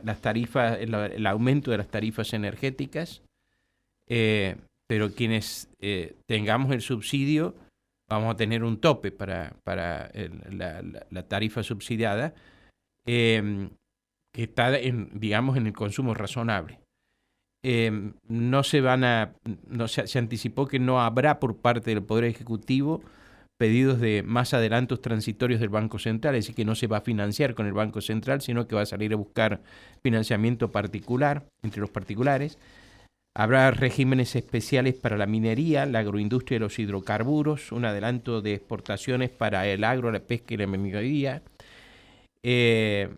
las tarifas, el aumento de las tarifas energéticas, pero quienes tengamos el subsidio vamos a tener un tope para la tarifa subsidiada, que está digamos, en el consumo razonable. No se van a, no se anticipó que no habrá por parte del Poder Ejecutivo pedidos de más adelantos transitorios del Banco Central, es decir, que no se va a financiar con el Banco Central, sino que va a salir a buscar financiamiento particular entre los particulares. Habrá regímenes especiales para la minería, la agroindustria y los hidrocarburos, un adelanto de exportaciones para el agro, la pesca y la minería. Eh,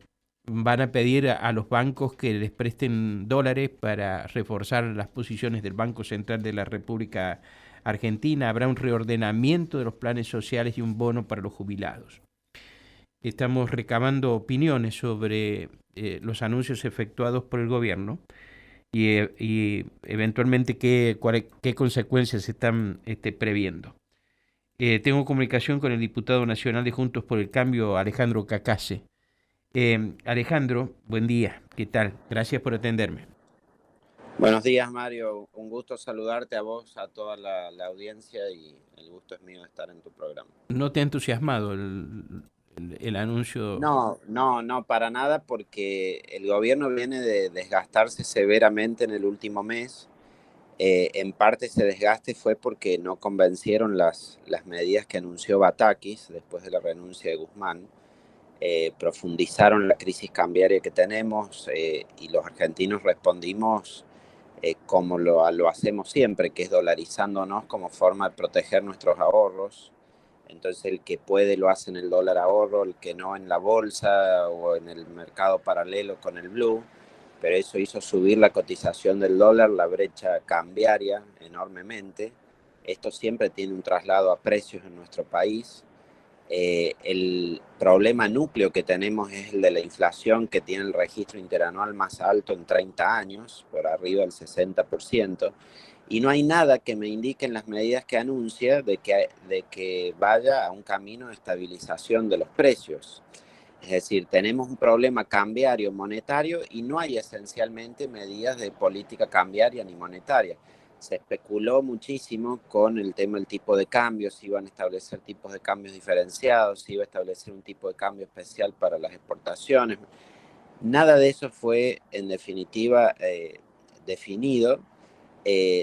Van a pedir a los bancos que les presten dólares para reforzar las posiciones del Banco Central de la República Argentina. Habrá un reordenamiento de los planes sociales y un bono para los jubilados. Estamos recabando opiniones sobre los anuncios efectuados por el gobierno y eventualmente qué consecuencias se están previendo. Tengo comunicación con el diputado nacional de Juntos por el Cambio, Alejandro Cacase. Alejandro, buen día, ¿qué tal? Gracias por atenderme. Buenos días, Mario. Un gusto saludarte a vos, a toda la audiencia, y el gusto es mío de estar en tu programa. ¿No te ha entusiasmado el anuncio? No, para nada, porque el gobierno viene de desgastarse severamente en el último mes. En parte ese desgaste fue porque no convencieron las medidas que anunció Batakis después de la renuncia de Guzmán. Profundizaron la crisis cambiaria que tenemos, y los argentinos respondimos como lo hacemos siempre, que es dolarizándonos como forma de proteger nuestros ahorros. Entonces el que puede lo hace en el dólar ahorro, el que no en la bolsa o en el mercado paralelo con el blue, pero eso hizo subir la cotización del dólar, la brecha cambiaria enormemente. Esto siempre tiene un traslado a precios en nuestro país. El problema núcleo que tenemos es el de la inflación, que tiene el registro interanual más alto en 30 años, por arriba del 60%, y no hay nada que me indique en las medidas que anuncia de que vaya a un camino de estabilización de los precios. Es decir, tenemos un problema cambiario monetario y no hay esencialmente medidas de política cambiaria ni monetaria. Se especuló muchísimo con el tema del tipo de cambio, si iban a establecer tipos de cambios diferenciados, si iba a establecer un tipo de cambio especial para las exportaciones. Nada de eso fue, en definitiva, definido.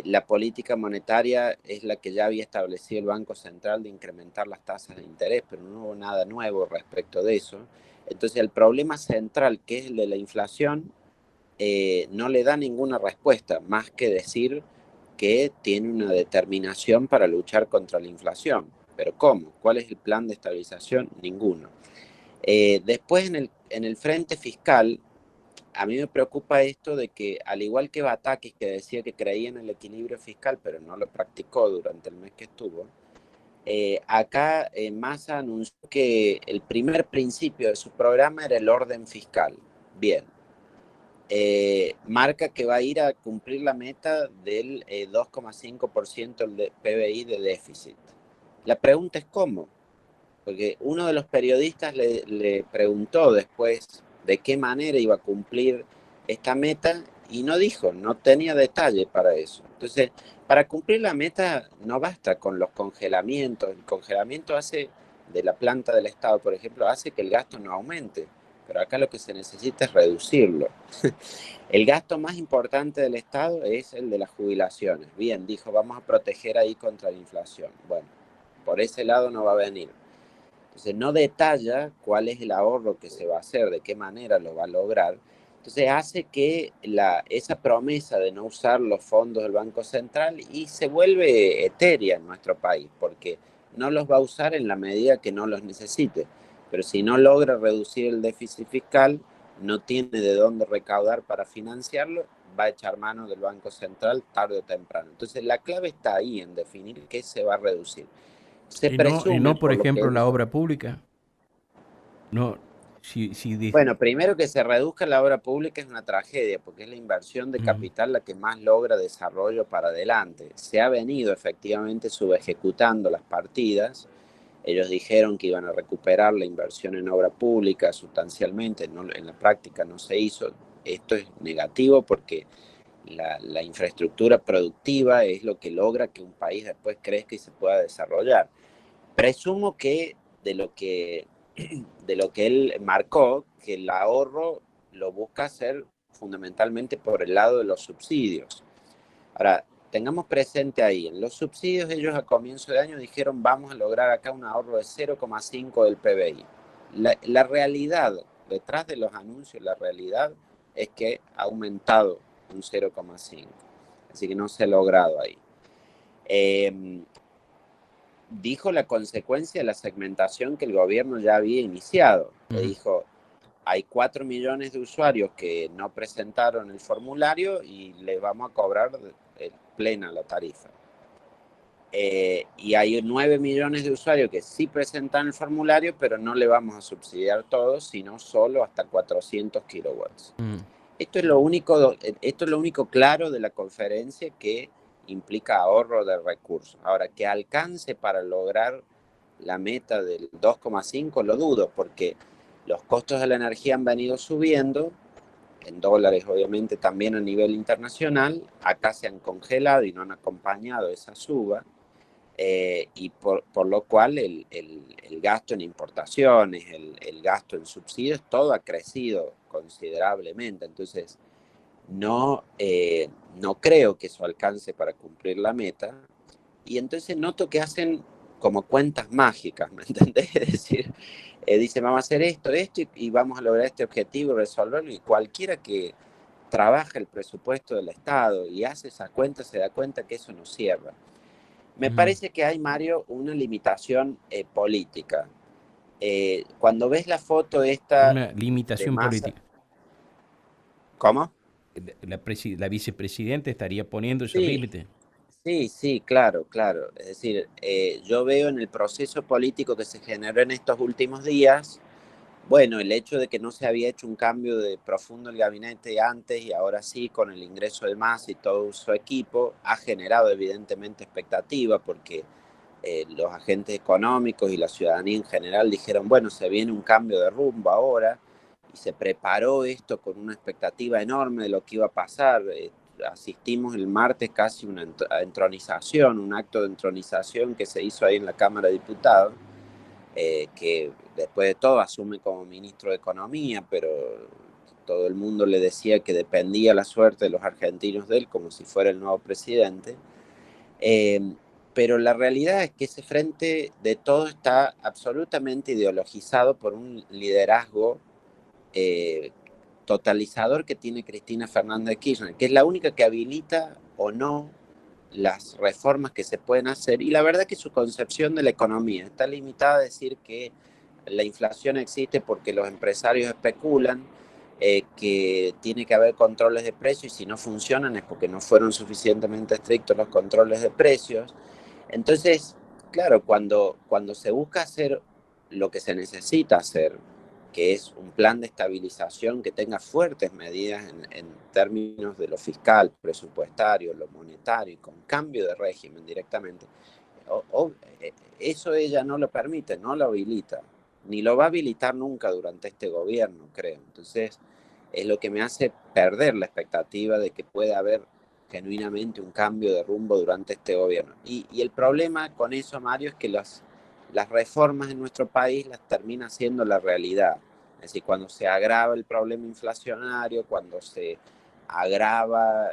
La política monetaria es la que ya había establecido el Banco Central, de incrementar las tasas de interés, pero no hubo nada nuevo respecto de eso. Entonces el problema central, que es el de la inflación, no le da ninguna respuesta, más que decir que tiene una determinación para luchar contra la inflación. Pero ¿cómo? ¿Cuál es el plan de estabilización? Ninguno. Después, en el frente fiscal, a mí me preocupa esto de que, al igual que Batakis, que decía que creía en el equilibrio fiscal, pero no lo practicó durante el mes que estuvo, acá Massa anunció que el primer principio de su programa era el orden fiscal. Bien. Marca que va a ir a cumplir la meta del 2,5% del PBI de déficit. La pregunta es cómo, porque uno de los periodistas le preguntó después de qué manera iba a cumplir esta meta y no dijo, no tenía detalle para eso. Entonces, para cumplir la meta no basta con los congelamientos. El congelamiento hace, de la planta del Estado, por ejemplo, hace que el gasto no aumente, pero acá lo que se necesita es reducirlo. El gasto más importante del Estado es el de las jubilaciones. Bien, dijo, vamos a proteger ahí contra la inflación. Bueno, por ese lado no va a venir. Entonces no detalla cuál es el ahorro que se va a hacer, de qué manera lo va a lograr. Entonces hace que esa promesa de no usar los fondos del Banco Central y se vuelve etérea en nuestro país, porque no los va a usar en la medida que no los necesite. Pero si no logra reducir el déficit fiscal, no tiene de dónde recaudar para financiarlo, va a echar mano del Banco Central tarde o temprano. Entonces la clave está ahí, en definir qué se va a reducir. Se Y presume, no, por por lo que ejemplo, he la visto. obra pública. No, si. Bueno, primero, que se reduzca la obra pública es una tragedia, porque es la inversión de Mm. capital la que más logra desarrollo para adelante. Se ha venido efectivamente subejecutando las partidas. Ellos dijeron que iban a recuperar la inversión en obra pública sustancialmente, no, en la práctica no se hizo. esto es negativo porque la infraestructura productiva es lo que logra que un país después crezca y se pueda desarrollar. Presumo que de lo que, de lo que él marcó, que el ahorro lo busca hacer fundamentalmente por el lado de los subsidios. Ahora, tengamos presente ahí, en los subsidios ellos a comienzo de año dijeron vamos a lograr acá un ahorro de 0,5 del PBI. La realidad, detrás de los anuncios, la realidad es que ha aumentado un 0,5. Así que no se ha logrado ahí. Dijo la consecuencia de la segmentación que el gobierno ya había iniciado. Le dijo, hay 4 millones de usuarios que no presentaron el formulario y les vamos a cobrar plena la tarifa. Y hay 9 millones de usuarios que sí presentan el formulario, pero no le vamos a subsidiar todos, sino solo hasta 400 kilowatts. Esto es lo único claro de la conferencia que implica ahorro de recursos. Ahora, que alcance para lograr la meta del 2,5 lo dudo, porque los costos de la energía han venido subiendo, en dólares obviamente también a nivel internacional, acá se han congelado y no han acompañado esa suba, y por lo cual el gasto en importaciones, el gasto en subsidios, todo ha crecido considerablemente. Entonces, no creo que eso alcance para cumplir la meta. Y entonces noto que hacen como cuentas mágicas, ¿me entendés? Es decir, dicen, vamos a hacer esto, y vamos a lograr este objetivo, resolverlo, y cualquiera que trabaja el presupuesto del Estado y hace esa cuenta se da cuenta que eso no cierra. Me parece que hay, Mario, una limitación política. Cuando ves la foto esta Una de limitación Massa... política. ¿Cómo? La vicepresidenta estaría poniendo esos Sí, límites. sí, claro, claro. Es decir, yo veo en el proceso político que se generó en estos últimos días, bueno, el hecho de que no se había hecho un cambio de profundo el gabinete antes y ahora sí, con el ingreso de Massa y todo su equipo, ha generado evidentemente expectativa porque los agentes económicos y la ciudadanía en general dijeron, bueno, se viene un cambio de rumbo ahora, y se preparó esto con una expectativa enorme de lo que iba a pasar. Asistimos el martes casi a una entronización, un acto de entronización que se hizo ahí en la Cámara de Diputados, que después de todo asume como ministro de Economía, pero todo el mundo le decía que dependía la suerte de los argentinos de él como si fuera el nuevo presidente. Pero la realidad es que ese frente de todo está absolutamente ideologizado por un liderazgo eh, totalizador que tiene Cristina Fernández de Kirchner, que es la única que habilita o no las reformas que se pueden hacer. Y la verdad que su concepción de la economía está limitada a decir que la inflación existe porque los empresarios especulan, que tiene que haber controles de precios y si no funcionan es porque no fueron suficientemente estrictos los controles de precios. Entonces, claro, cuando se busca hacer lo que se necesita hacer, que es un plan de estabilización que tenga fuertes medidas en términos de lo fiscal, presupuestario, lo monetario y con cambio de régimen directamente, eso ella no lo permite, no lo habilita, ni lo va a habilitar nunca durante este gobierno, creo. Entonces, es lo que me hace perder la expectativa de que pueda haber genuinamente un cambio de rumbo durante este gobierno. Y el problema con eso, Mario, es que las reformas en nuestro país las termina siendo la realidad. Es decir, cuando se agrava el problema inflacionario, cuando se agrava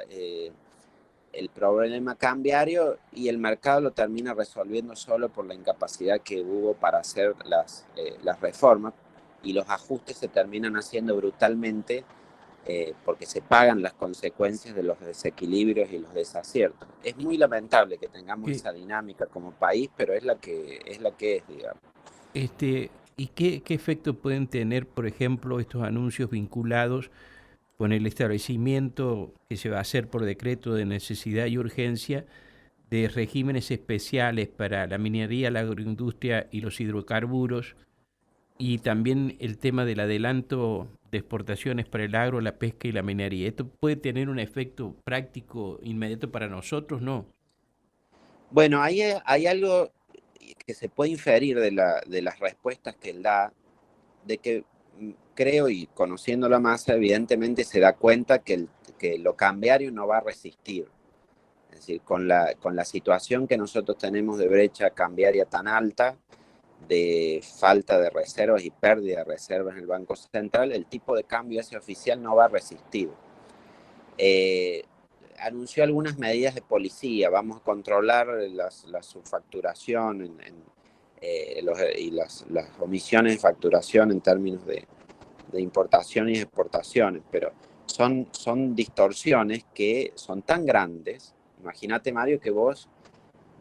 el problema cambiario y el mercado lo termina resolviendo solo por la incapacidad que hubo para hacer las reformas, y los ajustes se terminan haciendo brutalmente porque se pagan las consecuencias de los desequilibrios y los desaciertos. Es muy lamentable que tengamos Eh, esa dinámica como país, pero es la que es, digamos. ¿Y qué efecto pueden tener, por ejemplo, estos anuncios vinculados con el establecimiento que se va a hacer por decreto de necesidad y urgencia de regímenes especiales para la minería, la agroindustria y los hidrocarburos, y también el tema del adelanto de exportaciones para el agro, la pesca y la minería? ¿Esto puede tener un efecto práctico inmediato para nosotros? No. Bueno, hay algo que se puede inferir de las respuestas que él da, de que creo, y conociendo la masa, evidentemente se da cuenta que lo cambiario no va a resistir. Es decir, con la situación que nosotros tenemos de brecha cambiaria tan alta, de falta de reservas y pérdida de reservas en el Banco Central, el tipo de cambio ese oficial no va a resistir. Anunció algunas medidas de policía, vamos a controlar la subfacturación y las omisiones de facturación en términos de importaciones y exportaciones, pero son distorsiones que son tan grandes. Imagínate, Mario, que vos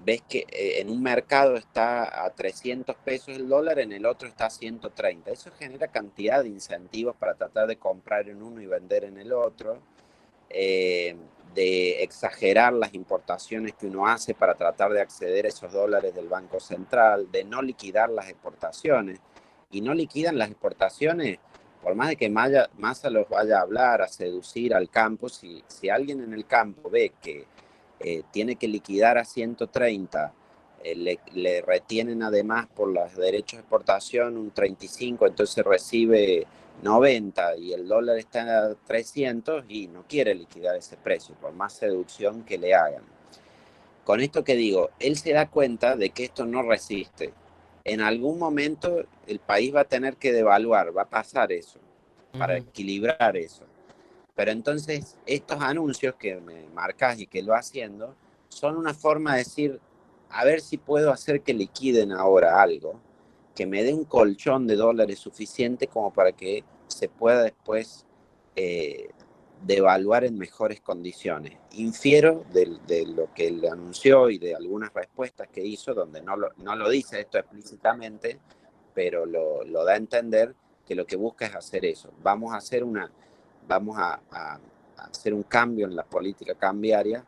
ves que en un mercado está a 300 pesos el dólar, en el otro está a 130. Eso genera cantidad de incentivos para tratar de comprar en uno y vender en el otro, de exagerar las importaciones que uno hace para tratar de acceder a esos dólares del Banco Central, de no liquidar las exportaciones. Y no liquidan las exportaciones, por más de que Massa los vaya a hablar, a seducir al campo, si alguien en el campo ve que tiene que liquidar a 130, le retienen además por los derechos de exportación un 35, entonces recibe 90 y el dólar está a 300 y no quiere liquidar ese precio, por más seducción que le hagan. Con esto que digo, él se da cuenta de que esto no resiste. En algún momento el país va a tener que devaluar, va a pasar eso, para equilibrar eso. Pero entonces estos anuncios que me marcas y que lo haciendo son una forma de decir, a ver si puedo hacer que liquiden ahora algo, que me dé un colchón de dólares suficiente como para que se pueda después devaluar en mejores condiciones. Infiero de lo que él anunció y de algunas respuestas que hizo, donde no lo dice esto explícitamente, pero lo da a entender que lo que busca es hacer eso. Vamos a hacer un cambio en la política cambiaria,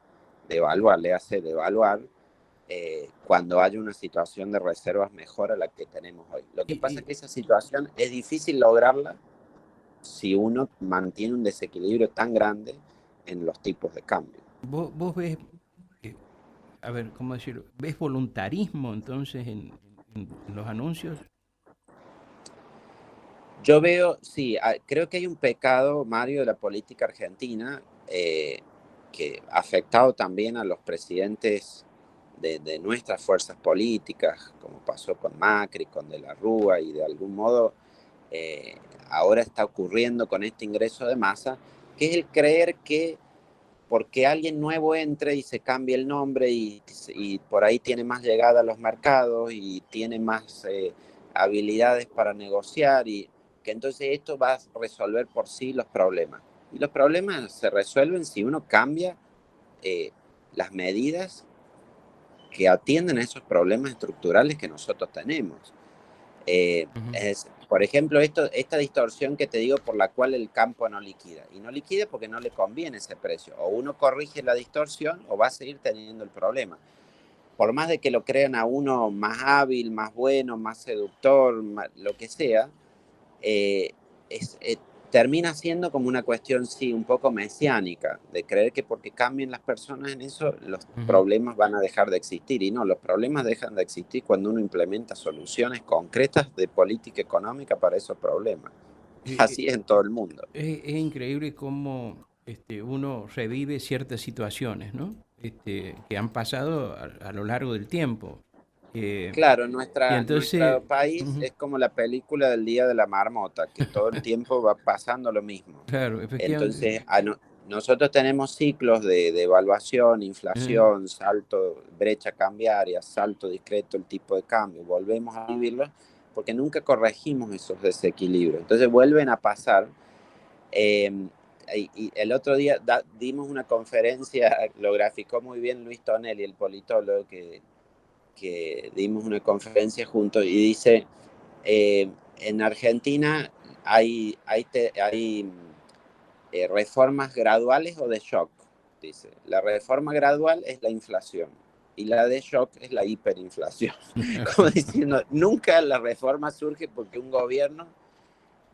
devaluar, le hace devaluar cuando haya una situación de reservas mejor a la que tenemos hoy. Lo que pasa es que esa situación es difícil lograrla si uno mantiene un desequilibrio tan grande en los tipos de cambio. ¿Vos ves, eh, a ver, cómo decirlo, ves voluntarismo entonces en los anuncios? Yo veo, sí, creo que hay un pecado, Mario, de la política argentina que ha afectado también a los presidentes de nuestras fuerzas políticas, como pasó con Macri, con De la Rúa, y de algún modo eh, ahora está ocurriendo con este ingreso de Massa, que es el creer que porque alguien nuevo entre y se cambie el nombre y por ahí tiene más llegada a los mercados y tiene más habilidades para negociar y que entonces esto va a resolver por sí los problemas. Y los problemas se resuelven si uno cambia eh, las medidas que atienden a esos problemas estructurales que nosotros tenemos. Ujú. Por ejemplo, esta distorsión que te digo por la cual el campo no liquida. Y no liquida porque no le conviene ese precio. O uno corrige la distorsión o va a seguir teniendo el problema. Por más de que lo crean a uno más hábil, más bueno, más seductor, lo que sea, eh, es, termina siendo como una cuestión, sí, un poco mesiánica, de creer que porque cambien las personas en eso, los Ujú. problemas van a dejar de existir. Y no, los problemas dejan de existir cuando uno implementa soluciones concretas de política económica para esos problemas. Eh, Así es en todo el mundo. es increíble cómo uno revive ciertas situaciones, ¿no? Que han pasado a lo largo del tiempo. Eh, Claro, y entonces, nuestro país ujú, es como la película del Día de la Marmota, que todo el tiempo va pasando lo mismo. claro, efectivamente. Entonces, nosotros tenemos ciclos de evaluación, Ujú. inflación, salto, brecha cambiaria, salto discreto, el tipo de cambio. Volvemos a vivirlos porque nunca corregimos esos desequilibrios. Entonces vuelven a pasar. eh, y el otro día dimos una conferencia, lo graficó muy bien Luis Tonelli, el politólogo, que dimos una conferencia juntos y dice, en Argentina hay reformas graduales o de shock, dice. La reforma gradual es la inflación y la de shock es la hiperinflación. Como diciendo, nunca la reforma surge porque un gobierno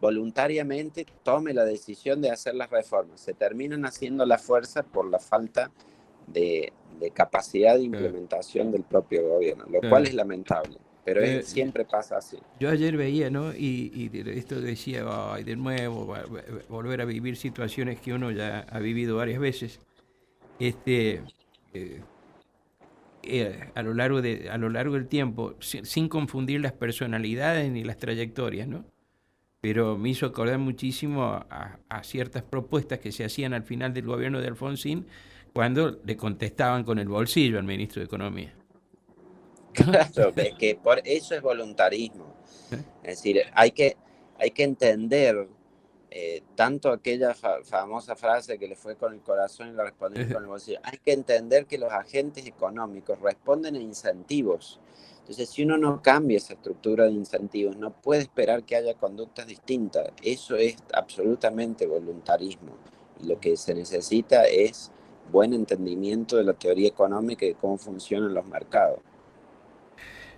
voluntariamente tome la decisión de hacer las reformas. Se terminan haciendo la fuerza por la falta de capacidad de Claro, implementación del propio gobierno, lo cual claro. es lamentable. pero siempre pasa así. Yo ayer veía, ¿no? Esto decía, ay, de nuevo, volver a vivir situaciones que uno ya ha vivido varias veces. Este, eh, a lo largo del tiempo, sin confundir las personalidades ni las trayectorias, ¿no? Pero me hizo acordar muchísimo a ciertas propuestas que se hacían al final del gobierno de Alfonsín cuando le contestaban con el bolsillo al ministro de Economía. Claro, es que por eso es voluntarismo. Es decir, hay que entender tanto aquella famosa frase que le fue con el corazón y la respondieron con el bolsillo. Hay que entender que los agentes económicos responden a incentivos. Entonces, si uno no cambia esa estructura de incentivos, no puede esperar que haya conductas distintas. Eso es absolutamente voluntarismo. Y lo que se necesita es buen entendimiento de la teoría económica y de cómo funcionan los mercados.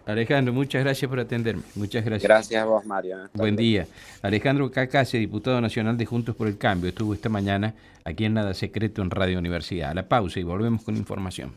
Alejandro, muchas gracias por atenderme. Muchas gracias. Gracias a vos, Mario. Buen día. Alejandro Cacase, diputado nacional de Juntos por el Cambio, estuvo esta mañana aquí en Nada Secreto en Radio Universidad. A la pausa y volvemos con información.